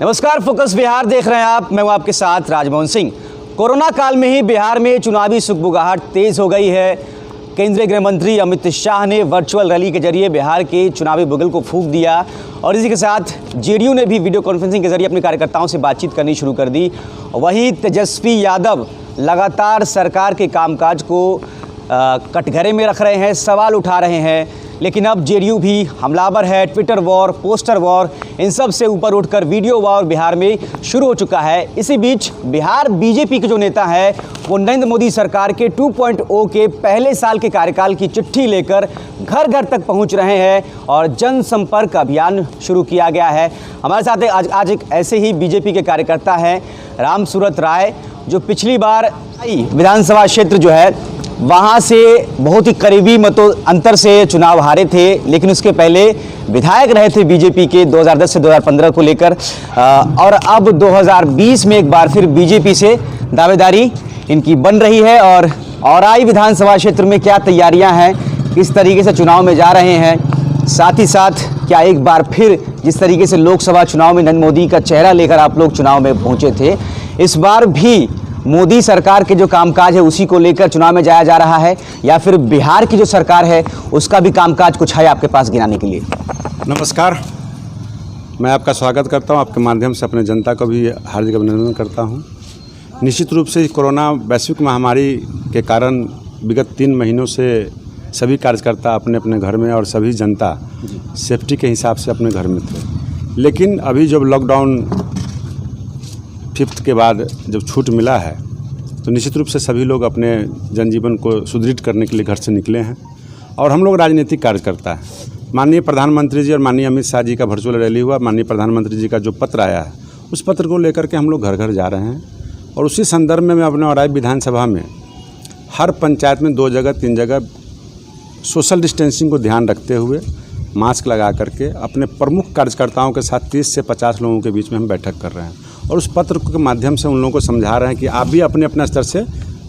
नमस्कार, फोकस बिहार देख रहे हैं आप। मैं हूं आपके साथ राजमोहन सिंह। कोरोना काल में ही बिहार में चुनावी सुगबुगाहट तेज हो गई है। केंद्रीय गृह मंत्री अमित शाह ने वर्चुअल रैली के जरिए बिहार के चुनावी बुगल को फूंक दिया और इसी के साथ जेडीयू ने भी वीडियो कॉन्फ्रेंसिंग के जरिए अपने कार्यकर्ताओं से बातचीत करनी शुरू कर दी। वहीं तेजस्वी यादव लगातार सरकार के कामकाज को कटघरे में रख रहे हैं, सवाल उठा रहे हैं। लेकिन अब जेडीयू भी हमलावर है। ट्विटर वॉर, पोस्टर वॉर, इन सब से ऊपर उठकर वीडियो वॉर बिहार में शुरू हो चुका है। इसी बीच बिहार बीजेपी के जो नेता है वो नरेंद्र मोदी सरकार के 2.0 के पहले साल के कार्यकाल की चिट्ठी लेकर घर घर तक पहुंच रहे हैं और जनसंपर्क अभियान शुरू किया गया है। हमारे साथ आज एक ऐसे ही बीजेपी के कार्यकर्ता हैं राम सूरत राय, जो पिछली बार विधानसभा क्षेत्र जो है वहाँ से बहुत ही करीबी मतों अंतर से चुनाव हारे थे, लेकिन उसके पहले विधायक रहे थे बीजेपी के 2010 से 2015 को लेकर और अब 2020 में एक बार फिर बीजेपी से दावेदारी इनकी बन रही है। और औराई विधानसभा क्षेत्र में क्या तैयारियां हैं, किस तरीके से चुनाव में जा रहे हैं, साथ ही साथ क्या एक बार फिर जिस तरीके से लोकसभा चुनाव में नरेंद्र मोदी का चेहरा लेकर आप लोग चुनाव में पहुंचे थे, इस बार भी मोदी सरकार के जो कामकाज है उसी को लेकर चुनाव में जाया जा रहा है, या फिर बिहार की जो सरकार है उसका भी कामकाज कुछ है आपके पास गिनाने के लिए? नमस्कार, मैं आपका स्वागत करता हूं। आपके माध्यम से अपने जनता को भी हार्दिक अभिनंदन करता हूं। निश्चित रूप से कोरोना वैश्विक महामारी के कारण विगत 3 महीनों से सभी कार्यकर्ता अपने अपने घर में और सभी जनता सेफ्टी के हिसाब से अपने घर में थे। लेकिन अभी जब लॉकडाउन 5th के बाद जब छूट मिला है तो निश्चित रूप से सभी लोग अपने जनजीवन को सुदृढ़ करने के लिए घर से निकले हैं और हम लोग राजनीतिक कार्यकर्ता हैं। माननीय प्रधानमंत्री जी और माननीय अमित शाह जी का वर्चुअल रैली हुआ। माननीय प्रधानमंत्री जी का जो पत्र आया है उस पत्र को लेकर के हम लोग घर घर जा रहे हैं और उसी संदर्भ में मैं अपने औराई विधानसभा में हर पंचायत में 2 जगह 3 जगह सोशल डिस्टेंसिंग को ध्यान रखते हुए मास्क लगा करके अपने प्रमुख कार्यकर्ताओं के साथ 30 से 50 लोगों के बीच में हम बैठक कर रहे हैं और उस पत्र के माध्यम से उन लोगों को समझा रहे हैं कि आप भी अपने अपने स्तर से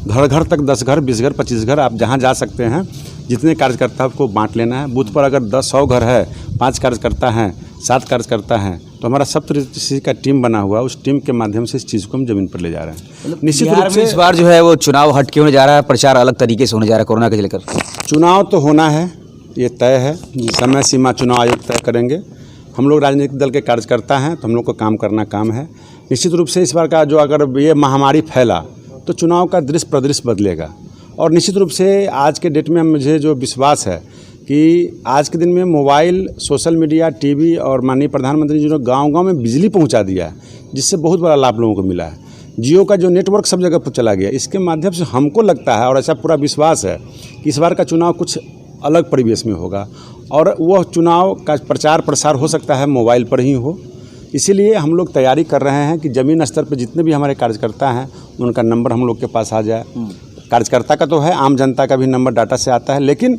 घर घर तक 10 घर, 20 घर, 25 घर आप जहां जा सकते हैं, जितने कार्यकर्ता को बांट लेना है। बूथ पर अगर 100 घर है, 5 कार्यकर्ता हैं, 7 कार्यकर्ता हैं, तो हमारा सप्तऋषि का टीम बना हुआ है। उस टीम के माध्यम से इस चीज़ को हम जमीन पर ले जा रहे हैं। निश्चित रूप से इस बार जो है वो चुनाव हट के होने जा रहा है, प्रचार अलग तरीके से होने जा रहा है कोरोना के लेकर। चुनाव तो होना है, ये तय है। समय सीमा चुनाव आयोग तय करेंगे। हम लोग राजनीतिक दल के कार्यकर्ता हैं तो हम लोग को काम करना काम है। निश्चित रूप से इस बार का जो अगर ये महामारी फैला तो चुनाव का दृश्य प्रदृश्य बदलेगा और निश्चित रूप से आज के डेट में मुझे जो विश्वास है कि आज के दिन में मोबाइल, सोशल मीडिया, टीवी और माननीय प्रधानमंत्री जी ने गांव-गांव में बिजली पहुंचा दिया है, जिससे बहुत बड़ा लाभ लोगों को मिला है। जियो का जो नेटवर्क सब जगह पर चला गया, इसके माध्यम से हमको लगता है और ऐसा पूरा विश्वास है कि इस बार का चुनाव कुछ अलग परिवेश में होगा और वह चुनाव का प्रचार प्रसार हो सकता है मोबाइल पर ही हो। इसीलिए हम लोग तैयारी कर रहे हैं कि ज़मीन स्तर पर जितने भी हमारे कार्यकर्ता हैं उनका नंबर हम लोग के पास आ जाए। कार्यकर्ता का तो है, आम जनता का भी नंबर डाटा से आता है, लेकिन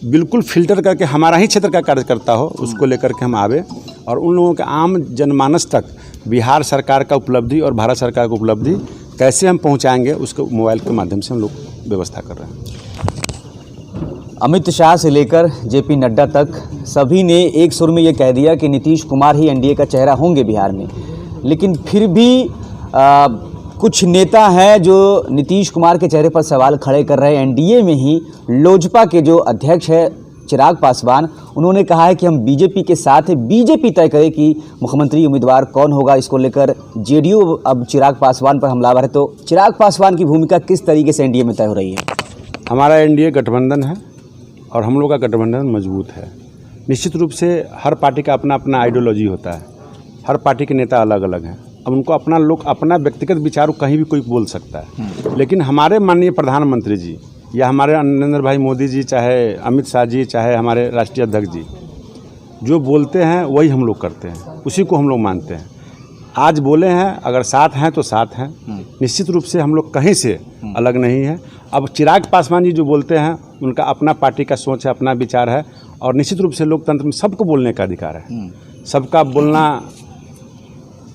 बिल्कुल फिल्टर करके हमारा ही क्षेत्र का कार्यकर्ता हो उसको लेकर के हम आवे और उन लोगों के आम जनमानस तक बिहार सरकार का उपलब्धि और भारत सरकार की उपलब्धि कैसे हम पहुँचाएँगे उसको मोबाइल के माध्यम से हम लोग व्यवस्था कर रहे हैं। अमित शाह से लेकर जेपी नड्डा तक सभी ने एक सुर में ये कह दिया कि नीतीश कुमार ही एनडीए का चेहरा होंगे बिहार में, लेकिन फिर भी कुछ नेता हैं जो नीतीश कुमार के चेहरे पर सवाल खड़े कर रहे हैं। एनडीए में ही लोजपा के जो अध्यक्ष है चिराग पासवान, उन्होंने कहा है कि हम बीजेपी के साथ है, बीजेपी तय करे कि मुख्यमंत्री उम्मीदवार कौन होगा। इसको लेकर जेडीयू अब चिराग पासवान पर हमलावर है, तो चिराग पासवान की भूमिका किस तरीके से एनडीए में तय हो रही है? हमारा एनडीए गठबंधन है और हम लोग का गठबंधन मजबूत है। निश्चित रूप से हर पार्टी का अपना अपना आइडियोलॉजी होता है, हर पार्टी के नेता अलग अलग हैं। अब उनको अपना लोग अपना व्यक्तिगत विचार कहीं भी कोई बोल सकता है, लेकिन हमारे माननीय प्रधानमंत्री जी या हमारे नरेंद्र भाई मोदी जी, चाहे अमित शाह जी, चाहे हमारे राष्ट्रीय अध्यक्ष जी, जो बोलते हैं वही हम लोग करते हैं, उसी को हम लोग मानते हैं। आज बोले हैं, अगर साथ हैं तो साथ हैं। निश्चित रूप से हम लोग कहीं से अलग नहीं है। अब चिराग पासवान जी जो बोलते हैं उनका अपना पार्टी का सोच है, अपना विचार है और निश्चित रूप से लोकतंत्र में सबको बोलने का अधिकार है। सबका बोलना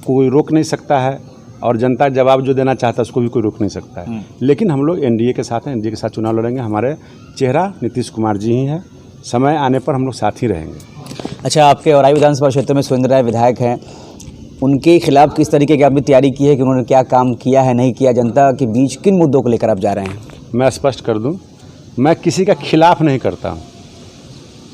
कोई रोक नहीं सकता है और जनता जवाब जो देना चाहता है उसको भी कोई रोक नहीं सकता है। लेकिन हम लोग एनडीए के साथ हैं, एनडीए के साथ चुनाव लड़ेंगे। हमारे चेहरा नीतीश कुमार जी ही हैं, समय आने पर हम लोग साथ ही रहेंगे। अच्छा, आपके औराई विधानसभा क्षेत्र में सुरेंद्र राय विधायक हैं, उनके खिलाफ किस तरीके की आपने तैयारी की है कि उन्होंने क्या काम किया है, नहीं किया, जनता के बीच किन मुद्दों को लेकर आप जा रहे हैं? मैं स्पष्ट कर दूं, मैं किसी का खिलाफ नहीं करता हूं।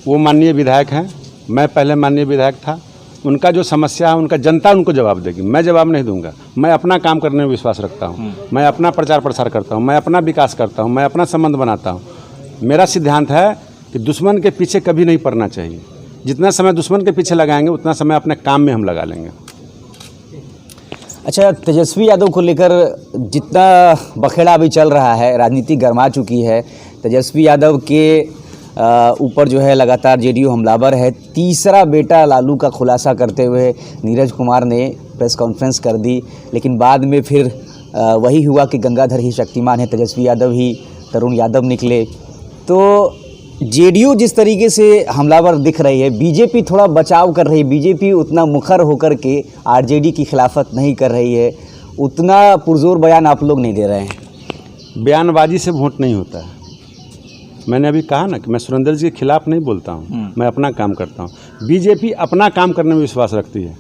वो माननीय विधायक हैं, मैं पहले माननीय विधायक था। उनका जो समस्या है उनका जनता उनको जवाब देगी, मैं जवाब नहीं दूंगा। मैं अपना काम करने में विश्वास रखता हूं, मैं अपना प्रचार प्रसार करता हूं, मैं अपना विकास करता हूं, मैं अपना संबंध बनाता हूं। मेरा सिद्धांत है कि दुश्मन के पीछे कभी नहीं पड़ना चाहिए। जितना समय दुश्मन के पीछे लगाएंगे उतना समय अपने काम में हम लगा लेंगे। अच्छा, तेजस्वी यादव को लेकर जितना बखेड़ा अभी चल रहा है, राजनीति गर्मा चुकी है। तेजस्वी यादव के ऊपर जो है लगातार जेडीयू हमलावर है। तीसरा बेटा लालू का खुलासा करते हुए नीरज कुमार ने प्रेस कॉन्फ्रेंस कर दी, लेकिन बाद में फिर वही हुआ कि गंगाधर ही शक्तिमान है, तेजस्वी यादव ही तरुण यादव निकले। तो जेडीयू जिस तरीके से हमलावर दिख रही है, बीजेपी थोड़ा बचाव कर रही है। बीजेपी उतना मुखर होकर के आरजेडी की खिलाफत नहीं कर रही है, उतना पुरजोर बयान आप लोग नहीं दे रहे हैं। बयानबाजी से वोट नहीं होता है। मैंने अभी कहा ना कि मैं सुरेंद्र जी के खिलाफ नहीं बोलता हूँ, मैं अपना काम करता हूँ। बीजेपी अपना काम करने में विश्वास रखती है,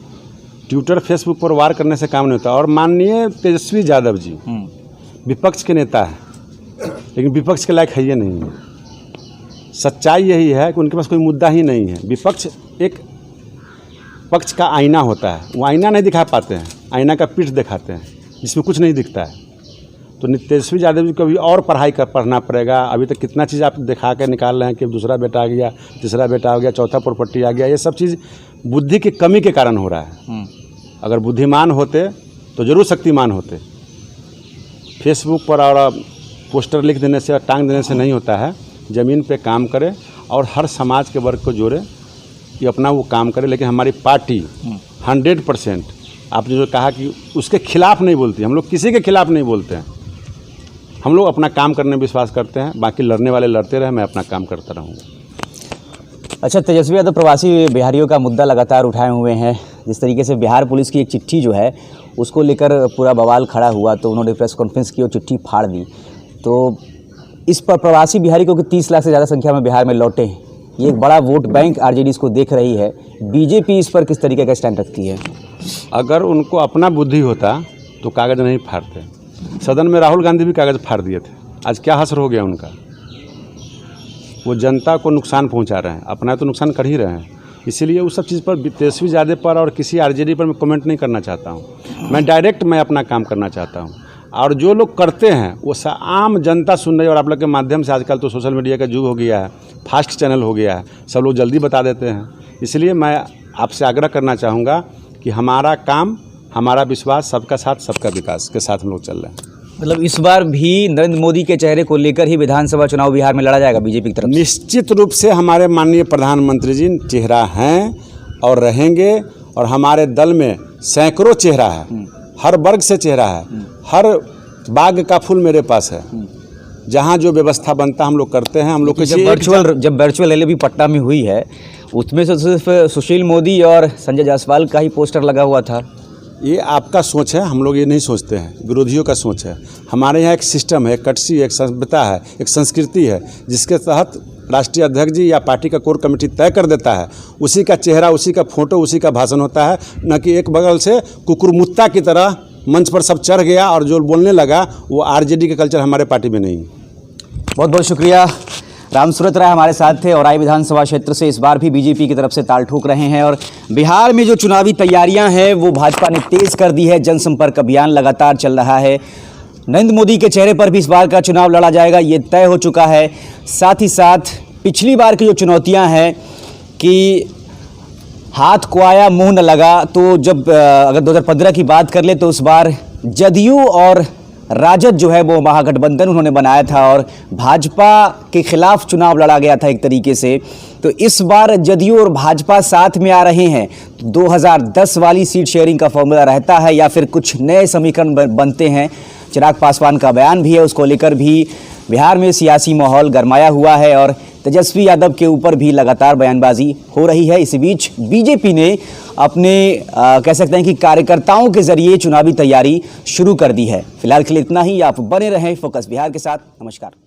ट्विटर फेसबुक पर वार करने से काम नहीं होता। और माननीय तेजस्वी यादव जी विपक्ष के नेता है, लेकिन विपक्ष के लायक है ये नहीं है। सच्चाई यही है कि उनके पास कोई मुद्दा ही नहीं है। विपक्ष एक पक्ष का आईना होता है, वो आईना नहीं दिखा पाते हैं, आईना का पीठ दिखाते हैं जिसमें कुछ नहीं दिखता है। तो तेजस्वी यादव जी को भी और पढ़ना पड़ेगा। अभी तक कितना चीज़ आप दिखा के निकाल रहे हैं कि दूसरा बेटा आ गया, तीसरा बेटा आ गया, चौथा प्रॉपर्टी आ गया। ये सब चीज़ बुद्धि की कमी के कारण हो रहा है। अगर बुद्धिमान होते तो ज़रूर शक्तिमान होते। फेसबुक पर और पोस्टर लिख देने से और टांग देने से नहीं होता है। ज़मीन पे काम करे और हर समाज के वर्ग को जोड़े, कि अपना वो काम करे। लेकिन हमारी पार्टी 100% आपने जो कहा कि उसके खिलाफ नहीं बोलती, हम लोग किसी के खिलाफ नहीं बोलते हैं। हम लोग अपना काम करने में विश्वास करते हैं। बाकी लड़ने वाले लड़ते रहे, मैं अपना काम करता रहूँगा। अच्छा, तेजस्वी यादव प्रवासी बिहारियों का मुद्दा लगातार उठाए हुए हैं। जिस तरीके से बिहार पुलिस की एक चिट्ठी जो है उसको लेकर पूरा बवाल खड़ा हुआ, तो उन्होंने प्रेस कॉन्फ्रेंस की और चिट्ठी फाड़ दी। तो इस पर प्रवासी बिहारी क्योंकि 30 लाख से ज़्यादा संख्या में बिहार में लौटे हैं, ये एक बड़ा वोट बैंक आरजेडी इसको देख रही है। बीजेपी इस पर किस तरीके का स्टैंड रखती है? अगर उनको अपना बुद्धि होता तो कागज़ नहीं फाड़ते। सदन में राहुल गांधी भी कागज़ फाड़ दिए थे। आज क्या हसर हो गया उनका? वो जनता को नुकसान पहुंचा रहे हैं, अपना तो नुकसान कर ही रहे हैं। इसीलिए उस सब चीज़ पर तेजस्वी यादव पर और किसी आरजेडी पर मैं कमेंट नहीं करना चाहता हूं। मैं अपना काम करना चाहता हूं। और जो लोग करते हैं वो आम जनता सुन रही है। और आप लोग के माध्यम से आजकल तो सोशल मीडिया का युग हो गया है, फास्ट चैनल हो गया है, सब लोग जल्दी बता देते हैं। इसलिए मैं आपसे आग्रह करना चाहूँगा कि हमारा काम, हमारा विश्वास, सबका साथ सबका विकास के साथ हम लोग चल रहे हैं। मतलब इस बार भी नरेंद्र मोदी के चेहरे को लेकर ही विधानसभा चुनाव बिहार में लड़ा जाएगा बीजेपी की तरफ से? निश्चित रूप से हमारे माननीय प्रधानमंत्री जी चेहरा हैं और रहेंगे। और हमारे दल में सैकड़ों चेहरा है, हर वर्ग से चेहरा है, हर बाग का फूल मेरे पास है। जहाँ जो व्यवस्था बनता हम लोग करते हैं। हम लोग जब वर्चुअल रैली भी पटना में हुई है, उसमें से सिर्फ सुशील मोदी और संजय जायसवाल का ही पोस्टर लगा हुआ था। ये आपका सोच है, हम लोग ये नहीं सोचते हैं, विरोधियों का सोच है। हमारे यहाँ एक सिस्टम है, एक कटसी, एक सभ्यता है, एक संस्कृति है, जिसके तहत राष्ट्रीय अध्यक्ष जी या पार्टी का कोर कमेटी तय कर देता है। उसी का चेहरा, उसी का फोटो, उसी का भाषण होता है। न कि एक बगल से कुकुरमुत्ता की तरह मंच पर सब चढ़ गया और जो बोलने लगा, वो आरजेडी का कल्चर हमारे पार्टी में नहीं। बहुत बहुत शुक्रिया। राम सूरत राय हमारे साथ थे और आई विधानसभा क्षेत्र से इस बार भी बीजेपी की तरफ से ताल ठोक रहे हैं। और बिहार में जो चुनावी तैयारियां हैं वो भाजपा ने तेज कर दी है। जनसंपर्क अभियान लगातार चल रहा है। नरेंद्र मोदी के चेहरे पर भी इस बार का चुनाव लड़ा जाएगा, ये तय हो चुका है। साथ ही साथ पिछली बार की जो चुनौतियां हैं कि हाथ को आया मुंह न लगा, तो जब अगर 2015 की बात कर ले तो उस बार जदयू और राजद जो है वो महागठबंधन उन्होंने बनाया था और भाजपा के खिलाफ चुनाव लड़ा गया था एक तरीके से। तो इस बार जदयू और भाजपा साथ में आ रहे हैं। 2010 वाली सीट शेयरिंग का फॉर्मूला रहता है या फिर कुछ नए समीकरण बनते हैं? चिराग पासवान का बयान भी है, उसको लेकर भी बिहार में सियासी माहौल गरमाया हुआ है और तेजस्वी यादव के ऊपर भी लगातार बयानबाजी हो रही है। इसी बीच बीजेपी ने अपने कह सकते हैं कि कार्यकर्ताओं के जरिए चुनावी तैयारी शुरू कर दी है। फिलहाल के लिए इतना ही। आप बने रहें फोकस बिहार के साथ। नमस्कार।